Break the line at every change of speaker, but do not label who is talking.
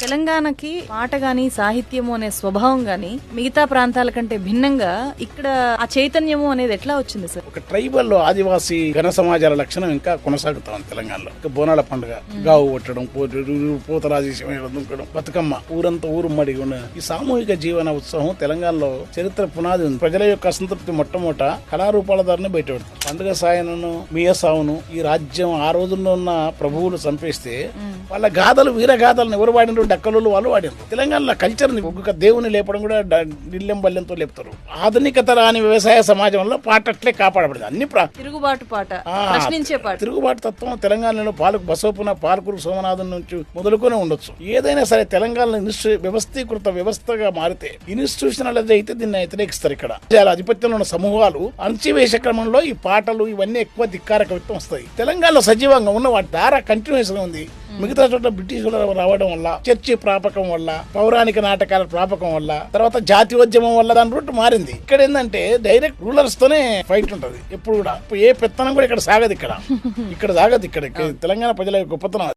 తెలంగాణకి పాట గాని సాహిత్యము అనే స్వభావం గాని మిగతా ప్రాంతాల కంటే భిన్నంగా ఇక్కడ ఆ చైతన్యము అనేది ఎట్లా వచ్చింది సార్?
ఒక ట్రైబల్ లో ఆదివాసీ ఘన సమాజాల లక్షణం ఇంకా కొనసాగుతా ఉంది తెలంగాణలో. బోనాల పండుగ, గావు కొట్టడం, పోతరాజేశం దుంకడం, బతుకమ్మ, ఊరంతా ఊరుమ్మడి ఉన్న ఈ సామూహిక జీవన ఉత్సవం తెలంగాణలో చరిత్ర పునాది ఉంది. ప్రజల యొక్క అసంతృప్తి మొట్టమొదట కళారూపాల ద్వారానే బయటపడుతుంది. పండుగ సాయనను, మియసావును ఈ రాజ్యం ఆ రోజుల్లో ఉన్న ప్రభువులు చంపేస్తే వాళ్ళ గాథలు, వీరగాథలను ఎవరు వాడినారు? డక్కలు వాళ్ళు వాడినారు. తెలంగాణలో కల్చర్ ఒక్కొక్క దేవుని లేపడం కూడా నిల్లెం బల్లెంతో లేపుతారు. ఆధునికత రాని వ్యవసాయ సమాజంలో పాట అట్లే కాపాడబడింది. అన్ని
తిరుగుబాటు పాట, ప్రశ్నించే పాట,
తిరుగుబాటు తత్వం తెలంగాణలో బసవపున పాలకురు సోమనాథం నుంచి మొదలుకొని ఉండొచ్చు. ఏదైనా సరే తెలంగాణ వ్యవస్థీకృత వ్యవస్థగా మారితే ఇన్స్టిట్యూషనల్ అయితే దీన్ని వ్యతిరేకిస్తారు. ఇక్కడ ఆధిపత్యంలో ఉన్న సమూహాలు అణచివేసే క్రమంలో ఈ పాటలు ఇవన్నీ ఎక్కువ ధిక్కారకవిత్వం వస్తాయి. తెలంగాణలో సజీవంగా ఉన్న వాటి ధార కంటిన్యూస్ గా ఉంది. మిగతా చోట్ల బ్రిటిష్ రావడం వల్ల, చర్చి ప్రాపకం వల్ల, పౌరాణిక నాటకాల ప్రాపకం వల్ల, తర్వాత జాతీయోద్యమం వల్ల దాని రూట్ మారింది. ఇక్కడ ఏంటంటే డైరెక్ట్ రూలర్స్ తోనే ఫైట్ ఉంటది ఎప్పుడు కూడా. ఏ పెత్తనం కూడా ఇక్కడ సాగదు. ఇక్కడ సాగదు. ఇక్కడ తెలంగాణ ప్రజల గొప్పతనం.